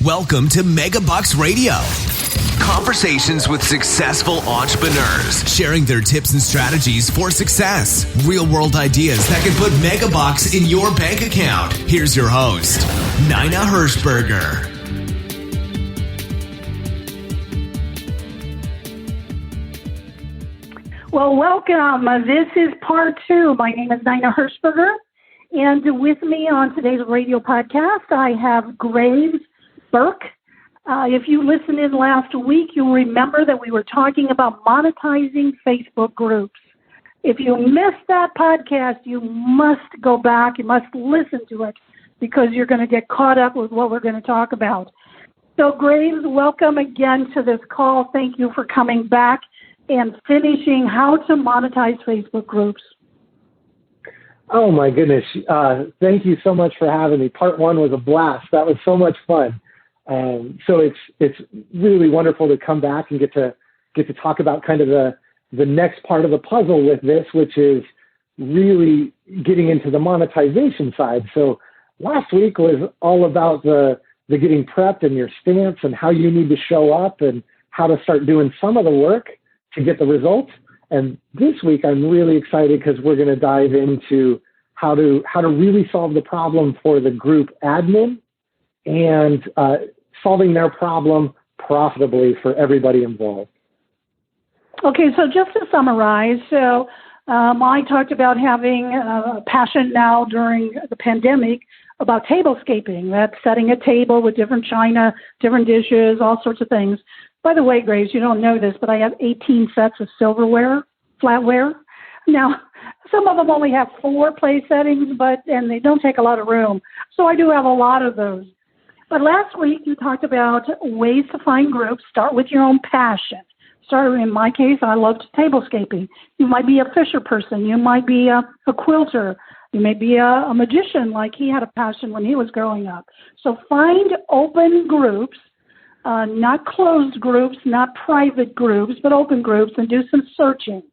Welcome to MegaBucks Radio. Conversations with successful entrepreneurs, sharing their tips and strategies for success. Real-world ideas that can put MegaBucks in your bank account. Here's your host, Nina Hershberger. Well, welcome. This is part 2. My name is Nina Hershberger, and with me on today's radio podcast, I have Burke. If you listened in last week, you'll remember that we were talking about monetizing Facebook groups. If you missed that podcast, you must go back. You must listen to it because you're going to get caught up with what we're going to talk about. So, Graves, welcome again to this call. Thank you for coming back and finishing how to monetize Facebook groups. Oh, my goodness. Thank you so much for having me. Part 1 was a blast. That was so much fun. So it's really wonderful to come back and get to talk about kind of the next part of the puzzle with this, which is really getting into the monetization side. So last week was all about the getting prepped and your stance and how you need to show up and how to start doing some of the work to get the results. And this week I'm really excited because we're going to dive into how to really solve the problem for the group admin and solving their problem profitably for everybody involved. Okay, so just to summarize, I talked about having a passion now during the pandemic about tablescaping. That's setting a table with different china, different dishes, all sorts of things. By the way, Grace, you don't know this, but I have 18 sets of silverware, flatware. Now, some of them only have 4 place settings, and they don't take a lot of room. So I do have a lot of those. But last week, you talked about ways to find groups. Start with your own passion. In my case, I loved tablescaping. You might be a fisher person. You might be a quilter. You may be a magician, like he had a passion when he was growing up. So find open groups, not closed groups, not private groups, but open groups, and do some searching.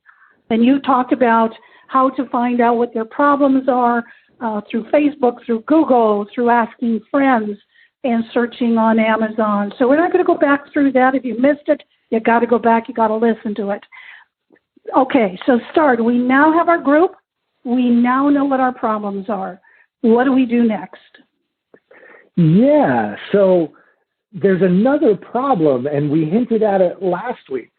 And you talked about how to find out what their problems are through Facebook, through Google, through asking friends, and searching on Amazon. So we're not going to go back through that. If you missed it, you got to go back. You got to listen to it. Okay, so start. We now have our group. We now know what our problems are. What do we do next? Yeah, so there's another problem, and we hinted at it last week,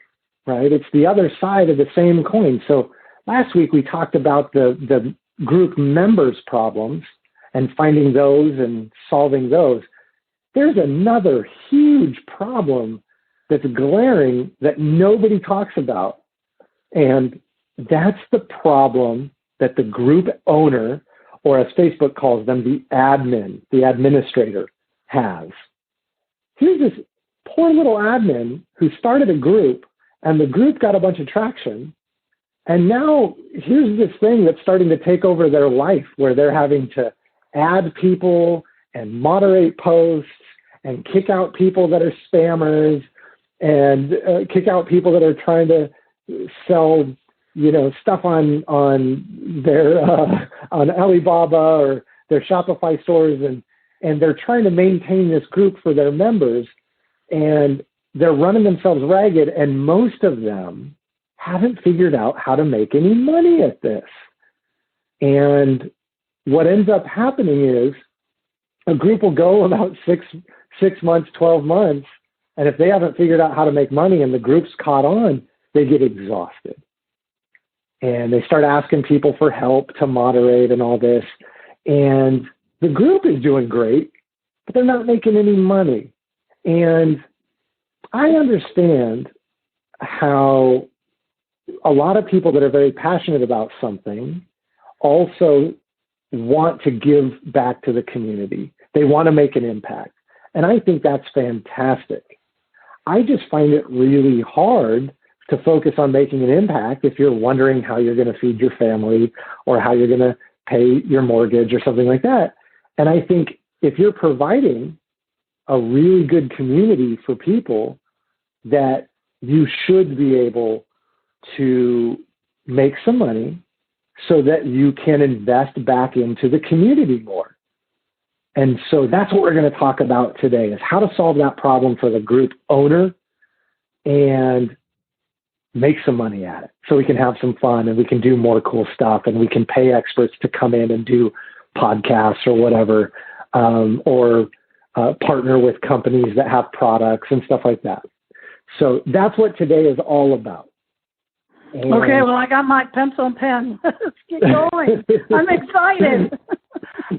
right? It's the other side of the same coin. So last week we talked about the group members' problems and finding those and solving those. There's another huge problem that's glaring that nobody talks about. And that's the problem that the group owner, or as Facebook calls them, the admin, the administrator, has. Here's this poor little admin who started a group, and the group got a bunch of traction. And now here's this thing that's starting to take over their life, where they're having to add people and moderate posts and kick out people that are spammers and kick out people that are trying to sell, stuff on their on Alibaba or their Shopify stores, and they're trying to maintain this group for their members, and they're running themselves ragged, and most of them haven't figured out how to make any money at this. And what ends up happening is a group will go about 6 months, 12 months, and if they haven't figured out how to make money and the group's caught on, they get exhausted. And they start asking people for help to moderate and all this. And the group is doing great, but they're not making any money. And I understand how a lot of people that are very passionate about something also want to give back to the community. They want to make an impact. And I think that's fantastic. I just find it really hard to focus on making an impact if you're wondering how you're going to feed your family or how you're going to pay your mortgage or something like that. And I think if you're providing a really good community for people, that you should be able to make some money so that you can invest back into the community more. And so that's what we're going to talk about today, is how to solve that problem for the group owner and make some money at it so we can have some fun and we can do more cool stuff and we can pay experts to come in and do podcasts or whatever, or partner with companies that have products and stuff like that. So that's what today is all about. And okay, well, I got my pencil and pen. Let's get going. I'm excited.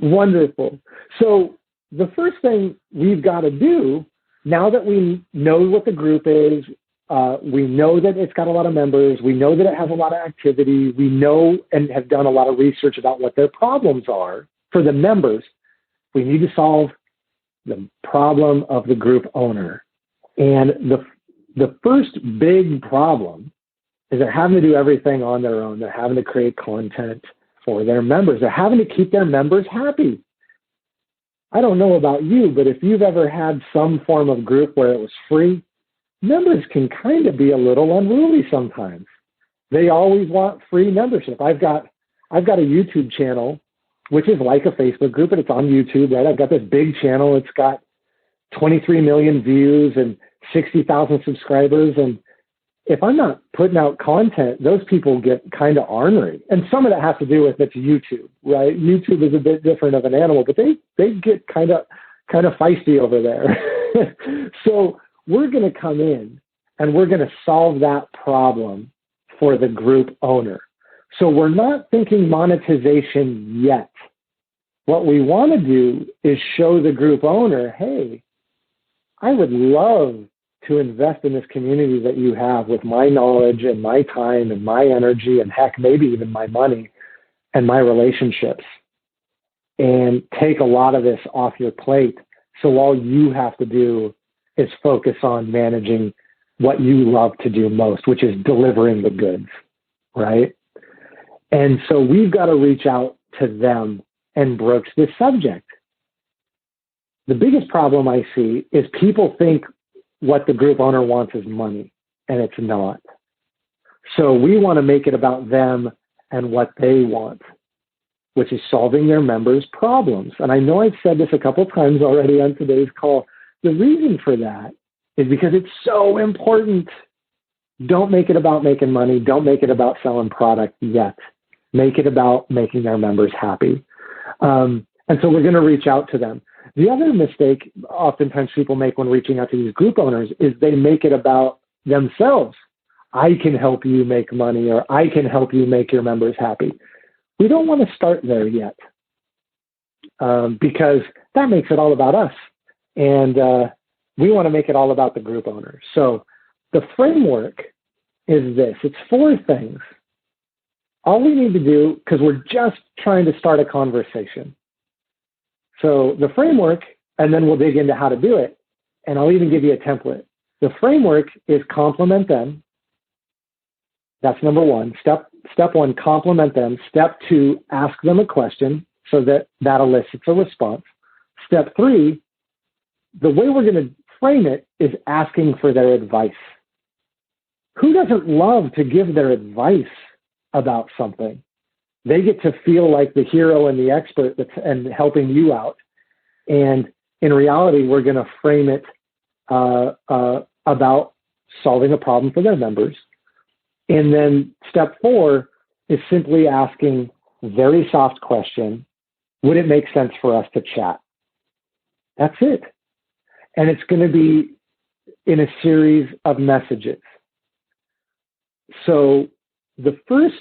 Wonderful. So the first thing we've got to do, now that we know what the group is, we know that it's got a lot of members, we know that it has a lot of activity, we know and have done a lot of research about what their problems are for the members, we need to solve the problem of the group owner. And the first big problem is they're having to do everything on their own. They're having to create content for their members. They're having to keep their members happy. I don't know about you, but if you've ever had some form of group where it was free, members can kind of be a little unruly sometimes. They always want free membership. I've got a YouTube channel, which is like a Facebook group, but it's on YouTube, right? I've got this big channel. It's got 23 million views and 60,000 subscribers. And if I'm not putting out content, those people get kind of ornery. And some of that has to do with it's YouTube, right? YouTube is a bit different of an animal, but they get kind of feisty over there. So we're going to come in and we're going to solve that problem for the group owner. So we're not thinking monetization yet. What we want to do is show the group owner, hey, I would love to invest in this community that you have with my knowledge and my time and my energy and heck, maybe even my money and my relationships, and take a lot of this off your plate. So all you have to do is focus on managing what you love to do most, which is delivering the goods, right? And so we've got to reach out to them and broach this subject. The biggest problem I see is people think what the group owner wants is money, and it's not. So we want to make it about them and what they want, which is solving their members' problems. And I know I've said this a couple of times already on today's call. The reason for that is because it's so important. Don't make it about making money. Don't make it about selling product yet. Make it about making their members happy. And so we're going to reach out to them. The other mistake oftentimes people make when reaching out to these group owners is they make it about themselves. I can help you make money, or I can help you make your members happy. We don't want to start there yet, because that makes it all about us. And we want to make it all about the group owner. So the framework is this. It's 4 things. All we need to do, because we're just trying to start a conversation. So the framework, and then we'll dig into how to do it, and I'll even give you a template. The framework is compliment them. That's number 1. Step 1, compliment them. Step 2, ask them a question so that elicits a response. Step 3, the way we're going to frame it is asking for their advice. Who doesn't love to give their advice about something? They get to feel like the hero and the expert and helping you out. And in reality, we're going to frame it about solving a problem for their members. And then step 4 is simply asking a very soft question. Would it make sense for us to chat? That's it. And it's going to be in a series of messages. So the first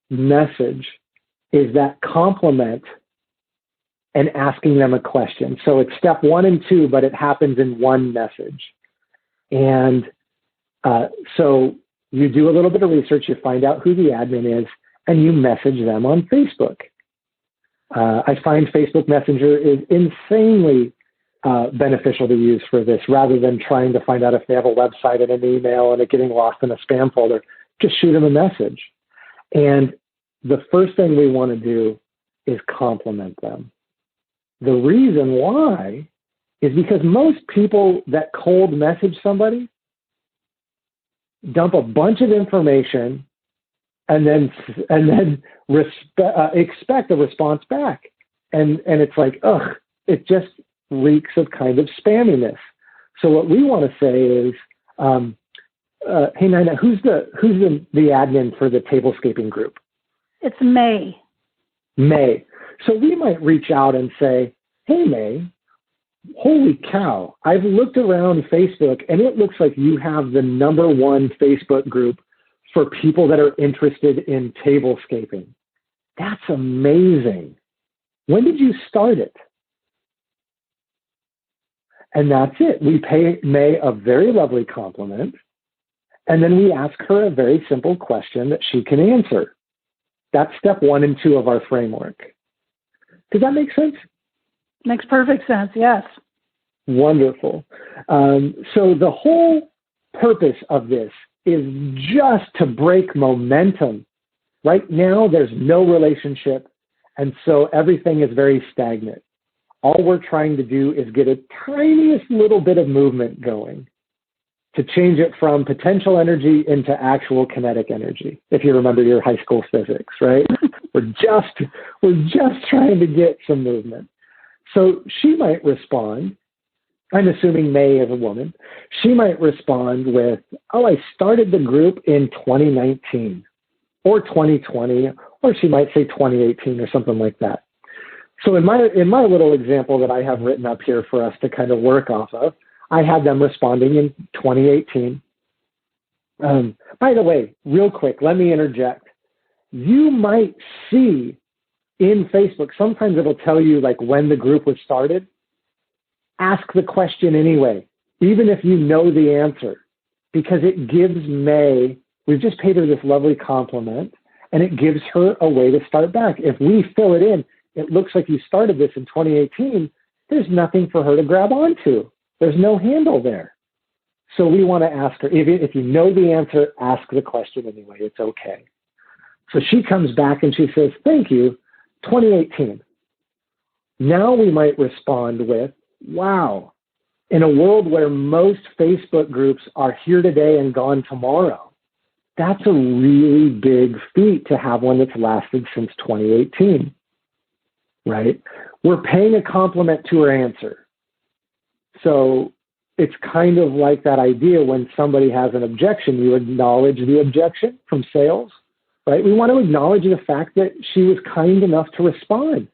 message is that compliment and asking them a question. So it's step 1 and 2, but it happens in one message. And so you do a little bit of research, you find out who the admin is, and you message them on Facebook. I find Facebook Messenger is insanely beneficial to use for this, rather than trying to find out if they have a website and an email and it getting lost in a spam folder. Just shoot them a message. And the first thing we want to do is compliment them. The reason why is because most people that cold message somebody dump a bunch of information and then expect a response back. And it's like, ugh, it just reeks of kind of spamminess. So what we want to say is, hey Nina, who's the admin for the tablescaping group? It's May. May. So we might reach out and say, hey May, holy cow, I've looked around Facebook and it looks like you have the #1 Facebook group for people that are interested in tablescaping. That's amazing. When did you start it? And that's it. We pay May a very lovely compliment, and then we ask her a very simple question that she can answer. That's step 1 and 2 of our framework. Does that make sense? Makes perfect sense, yes. Wonderful. So the whole purpose of this is just to break momentum. Right now, there's no relationship, and so everything is very stagnant. All we're trying to do is get a tiniest little bit of movement going to change it from potential energy into actual kinetic energy. If you remember your high school physics, right? We're just trying to get some movement. So she might respond. I'm assuming May is a woman. She might respond with, oh, I started the group in 2019 or 2020, or she might say 2018 or something like that. So in my little example that I have written up here for us to kind of work off of, I had them responding in 2018. By the way, real quick, let me interject. You might see in Facebook, sometimes it'll tell you like when the group was started. Ask the question anyway, even if you know the answer, because it gives May, we've just paid her this lovely compliment, and it gives her a way to start back. If we fill it in, it looks like you started this in 2018, there's nothing for her to grab onto. There's no handle there. So we want to ask her, if you know the answer, ask the question anyway. It's okay. So she comes back and she says, thank you, 2018. Now we might respond with, wow, in a world where most Facebook groups are here today and gone tomorrow, that's a really big feat to have one that's lasted since 2018. Right? We're paying a compliment to her answer. So it's kind of like that idea when somebody has an objection, you acknowledge the objection from sales, right? We want to acknowledge the fact that she was kind enough to respond.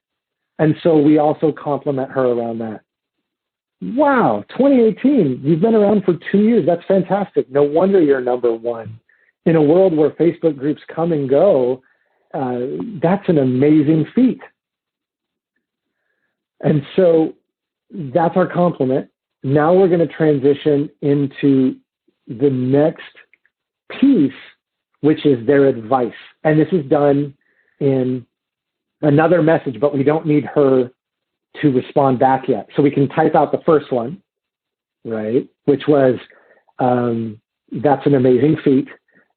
And so we also compliment her around that. Wow, 2018, you've been around for 2 years. That's fantastic. No wonder you're #1. In a world where Facebook groups come and go, that's an amazing feat. And so that's our compliment. Now we're going to transition into the next piece, which is their advice. And this is done in another message, but we don't need her to respond back yet. So we can type out the first one, right? Which was, that's an amazing feat,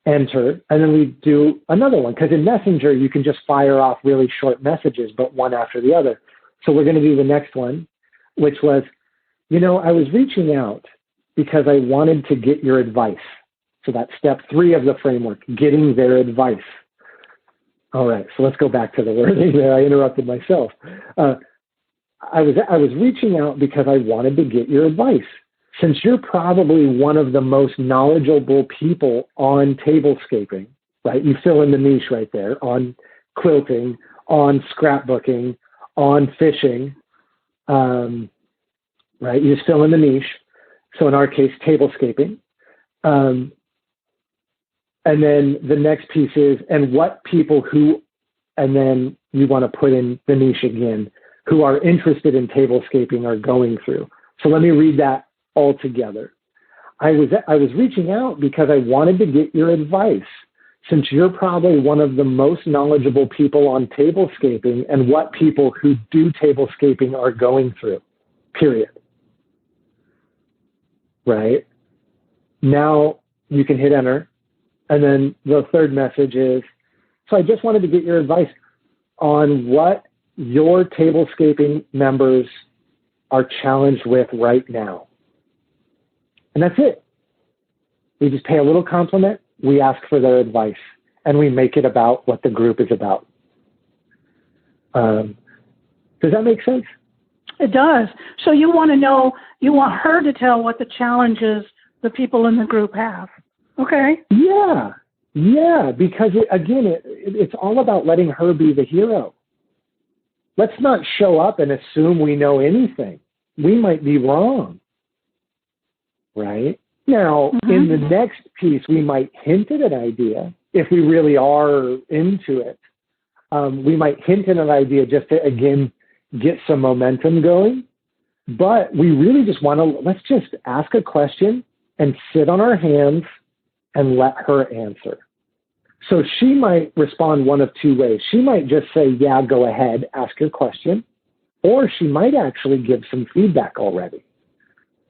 enter. And then we do another one, because in Messenger, you can just fire off really short messages, but one after the other. So we're going to do the next one, which was, I was reaching out because I wanted to get your advice. So that's step 3 of the framework, getting their advice. All right, so let's go back to the wording there. I interrupted myself. I was reaching out because I wanted to get your advice. Since you're probably one of the most knowledgeable people on tablescaping, right? You fill in the niche right there on quilting, on scrapbooking, on fishing, right? You just fill in the niche. So in our case, tablescaping. And then the next piece is, and what people who, and then you want to put in the niche again, who are interested in tablescaping are going through. So let me read that all together. I was reaching out because I wanted to get your advice, since you're probably one of the most knowledgeable people on tablescaping and what people who do tablescaping are going through, period. Right? Now you can hit enter. And then the third message is, so I just wanted to get your advice on what your tablescaping members are challenged with right now. And that's it. We just pay a little compliment, we ask for their advice, and we make it about what the group is about. Does that make sense? It does. So you want to know, you want her to tell what the challenges the people in the group have. Okay. Yeah, because it's all about letting her be the hero. Let's not show up and assume we know anything. We might be wrong, right? Now, in the next piece, we might hint at an idea if we really are into it. We might hint at an idea just to, again, get some momentum going. But we really just want to, let's just ask a question and sit on our hands and let her answer. So she might respond one of two ways. She might just say, yeah, go ahead, ask your question. Or she might actually give some feedback already.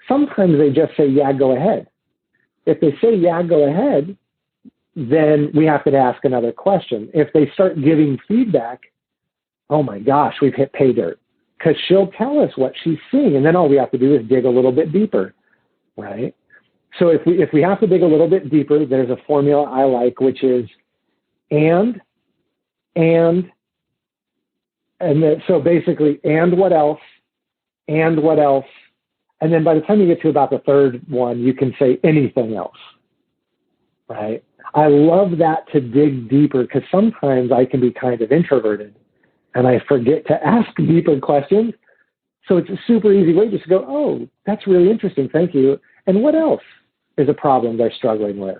Sometimes they just say, yeah, go ahead. If they say, yeah, go ahead, then we have to ask another question. If they start giving feedback, oh my gosh, we've hit pay dirt, because she'll tell us what she's seeing. And then all we have to do is dig a little bit deeper, right? So if we have to dig a little bit deeper, there's a formula I like, which is so basically, and what else, and what else. And then by the time you get to about the third one, you can say anything else, right? I love that to dig deeper, because sometimes I can be kind of introverted and I forget to ask deeper questions. So it's a super easy way just to go, oh, that's really interesting. Thank you. And what else is a problem they're struggling with?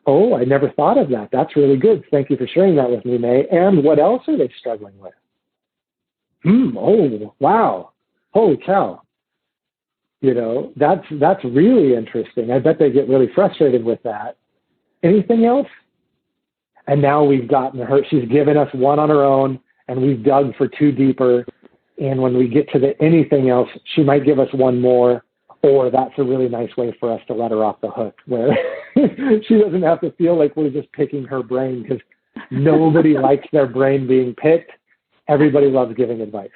Oh, I never thought of that. That's really good. Thank you for sharing that with me, May. And what else are they struggling with? Oh, wow. Holy cow. You know, that's really interesting. I bet they get really frustrated with that. Anything else? And now we've gotten her. She's given us one on her own, and we've dug for two deeper. And when we get to the anything else, she might give us one more, or that's a really nice way for us to let her off the hook, where she doesn't have to feel like we're just picking her brain, because nobody likes their brain being picked. Everybody loves giving advice.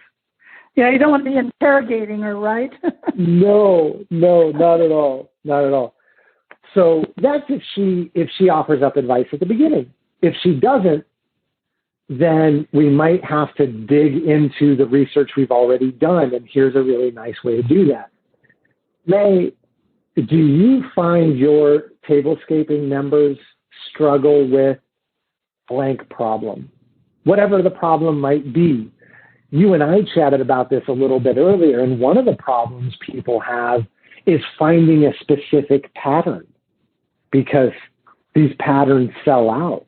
Yeah, you don't want to be interrogating her, right? No, not at all. Not at all. So that's if she offers up advice at the beginning. If she doesn't, then we might have to dig into the research we've already done. And here's a really nice way to do that. May, do you find your tablescaping members struggle with blank problem? Whatever the problem might be. You and I chatted about this a little bit earlier, and one of the problems people have is finding a specific pattern, because these patterns sell out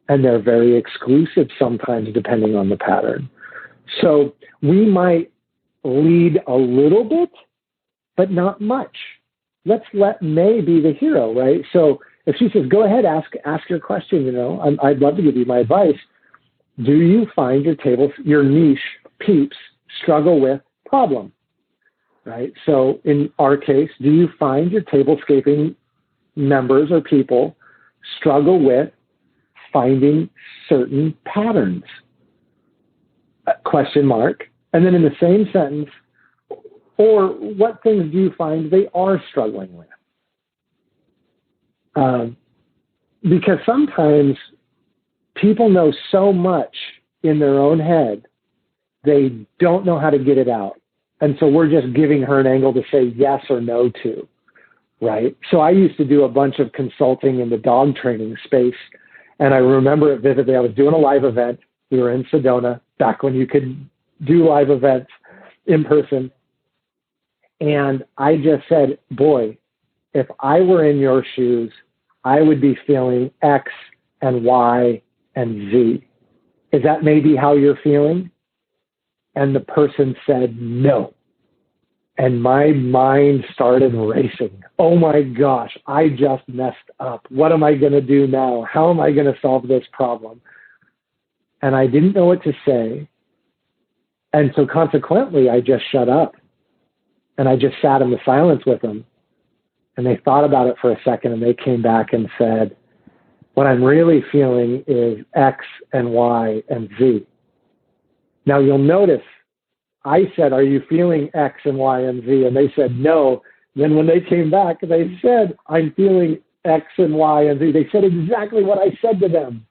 and they're very exclusive sometimes depending on the pattern. So we might lead a little bit, but not much. Let's let May be the hero, right? So if she says, go ahead, ask your question, you know, I'd love to give you my advice. Do you find your niche peeps struggle with problem, right? So in our case, do you find your tablescaping members or people struggle with finding certain patterns? Question mark. And then in the same sentence, or what things do you find they are struggling with? Because sometimes people know so much in their own head, they don't know how to get it out. And so we're just giving her an angle to say yes or no to, right? So I used to do a bunch of consulting in the dog training space. And I remember it vividly. I was doing a live event. We were in Sedona, back when you could do live events in person. And I just said, boy, if I were in your shoes, I would be feeling X and Y and Z. Is that maybe how you're feeling? And the person said no. And my mind started racing. Oh my gosh, I just messed up. What am I going to do now? How am I going to solve this problem? And I didn't know what to say. And so consequently, I just shut up. And I just sat in the silence with them. And they thought about it for a second, and they came back and said, what I'm really feeling is X and Y and Z. Now you'll notice I said, are you feeling X and Y and Z? And they said no. Then when they came back, they said, I'm feeling X and Y and Z. They said exactly what I said to them.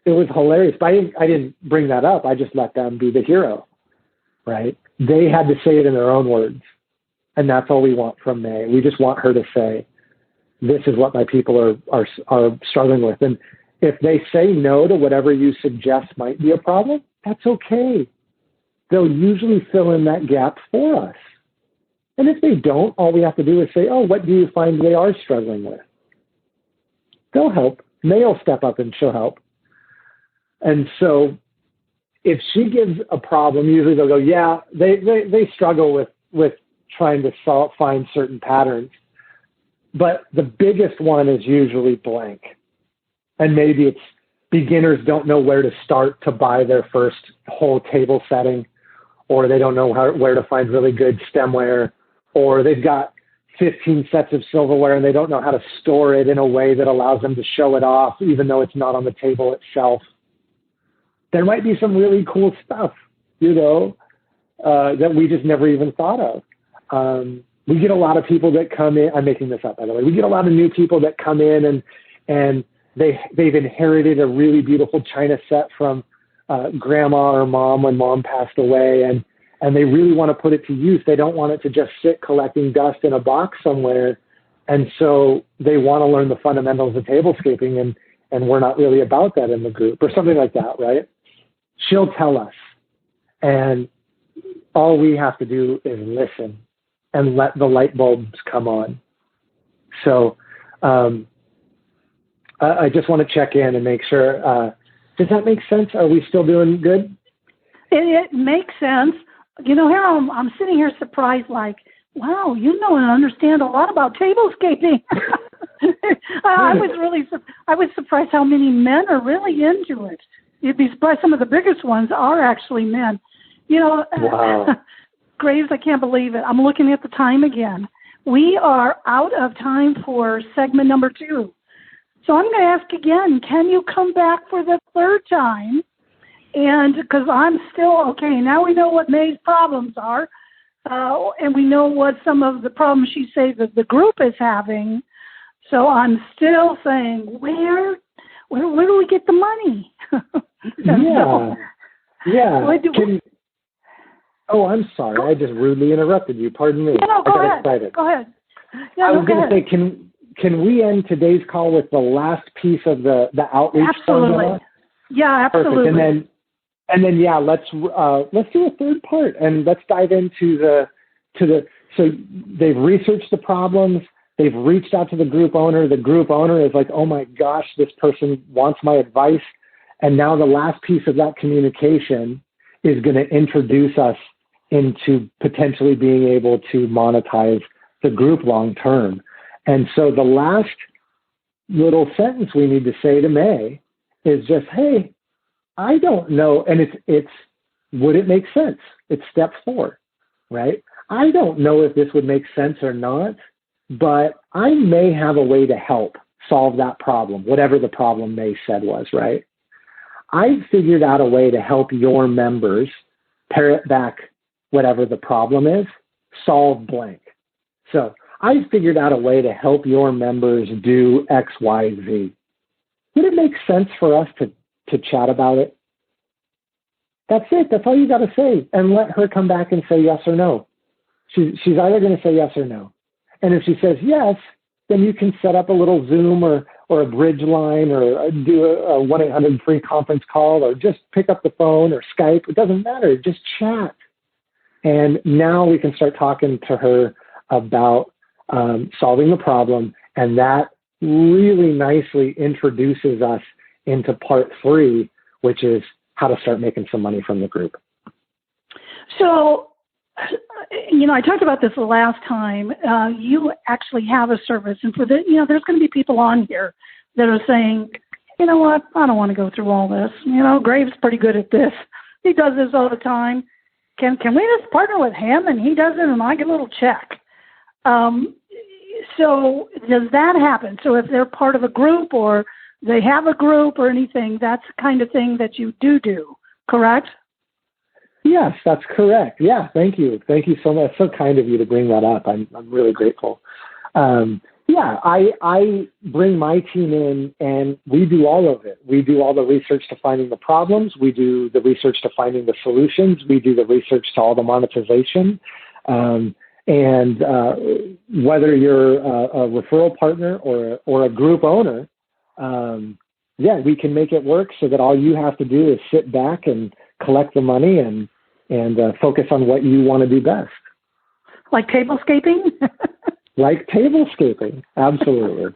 It was hilarious. But I didn't bring that up. I just let them be the hero. right? They had to say it in their own words. And that's all we want from May. We just want her to say, this is what my people are struggling with. And if they say no to whatever you suggest might be a problem, that's okay. They'll usually fill in that gap for us. And if they don't, all we have to do is say, oh, what do you find they are struggling with? They'll help. May will step up and she'll help. And so if she gives a problem, usually they'll go, yeah, they struggle with trying to find certain patterns. But the biggest one is usually blank. And maybe it's beginners don't know where to start to buy their first whole table setting, or they don't know where to find really good stemware, or they've got 15 sets of silverware and they don't know how to store it in a way that allows them to show it off, even though it's not on the table itself. There might be some really cool stuff, that we just never even thought of. We get a lot of people that come in. I'm making this up, by the way. We get a lot of new people that come in and they've inherited a really beautiful china set from grandma or mom when mom passed away, and they really want to put it to use. They don't want it to just sit collecting dust in a box somewhere. And so they want to learn the fundamentals of tablescaping, and we're not really about that in the group or something like that, right? She'll tell us. And all we have to do is listen and let the light bulbs come on. So I just want to check in and make sure. Does that make sense? Are we still doing good? It makes sense. Here I'm sitting here surprised, like, wow, you know and understand a lot about tablescaping. I was surprised how many men are really into it. You'd be surprised some of the biggest ones are actually men. Wow. Graves, I can't believe it. I'm looking at the time again. We are out of time for segment number 2. So I'm going to ask again, can you come back for the third time? And because I'm still, okay, now we know what May's problems are, and we know what some of the problems she says that the group is having. So I'm still saying, where do we get the money? Yeah. I'm sorry. I just rudely interrupted you. Pardon me. No, go ahead. Excited. Go ahead. Yeah, I was going to say, can we end today's call with the last piece of the outreach formula? Yeah, absolutely. Perfect. And then let's do a third part and let's dive into so they've researched the problems. They've reached out to the group owner. The group owner is like, oh my gosh, this person wants my advice. And now the last piece of that communication is going to introduce us into potentially being able to monetize the group long term. And so the last little sentence we need to say to May is just, hey, I don't know. And it's would it make sense? It's step 4, right? I don't know if this would make sense or not, but I may have a way to help solve that problem, whatever the problem May said was, right? I've figured out a way to help your members parrot back whatever the problem is, solve blank. So I've figured out a way to help your members do X, Y, Z. Would it make sense for us to chat about it? That's it. That's all you got to say. And let her come back and say yes or no. She's either going to say yes or no. And if she says yes, then you can set up a little Zoom or a bridge line or do a 1-800 free conference call or just pick up the phone or Skype. It doesn't matter. Just chat. And now we can start talking to her about solving the problem. And that really nicely introduces us into part 3, which is how to start making some money from the group. So, I talked about this the last time. You actually have a service, and for there's going to be people on here that are saying, you know what, I don't want to go through all this. Graves pretty good at this. He does this all the time. Can we just partner with him and he does it and I get a little check? So does that happen? So if they're part of a group or they have a group or anything, that's the kind of thing that you do, correct? Yes, that's correct. Yeah, thank you. Thank you so much. So kind of you to bring that up. I'm really grateful. Yeah, I bring my team in and we do all of it. We do all the research to finding the problems. We do the research to finding the solutions. We do the research to all the monetization. And whether you're a referral partner or a group owner, we can make it work so that all you have to do is sit back and collect the money and focus on what you want to do best. Like tablescaping? Like tablescaping, absolutely.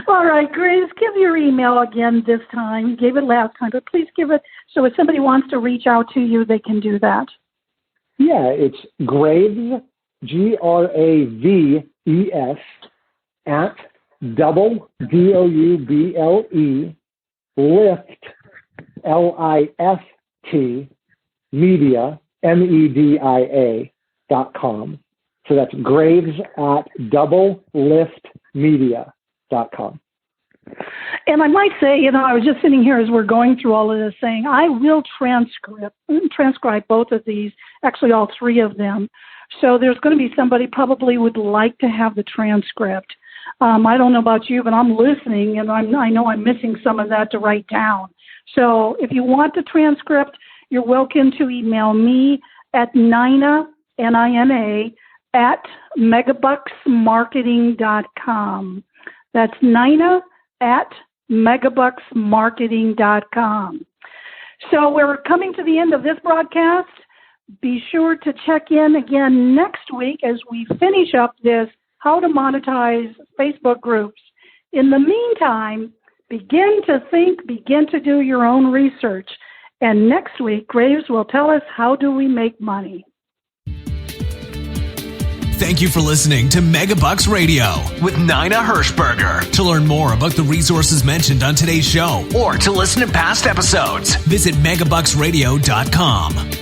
All right, Graves, give your email again this time. You gave it last time, but please give it so if somebody wants to reach out to you, they can do that. Yeah, it's Graves, Graves, at double, DOUBLE, lift, LIFT, media, MEDIA.com. So that's Graves at doubleliftmedia.com. And I might say, I was just sitting here as we're going through all of this saying, I will transcribe both of these, actually all three of them. So there's going to be somebody probably would like to have the transcript. I don't know about you, but I'm listening and I know I'm missing some of that to write down. So if you want the transcript, you're welcome to email me at Nina, Nina, at MegaBucksMarketing.com. That's Nina at MegaBucksMarketing.com. So we're coming to the end of this broadcast. Be sure to check in again next week as we finish up this How to Monetize Facebook groups. In the meantime, begin to think, begin to do your own research. And next week, Graves will tell us how do we make money. Thank you for listening to MegaBucks Radio with Nina Hershberger. To learn more about the resources mentioned on today's show or to listen to past episodes, visit MegaBucksRadio.com.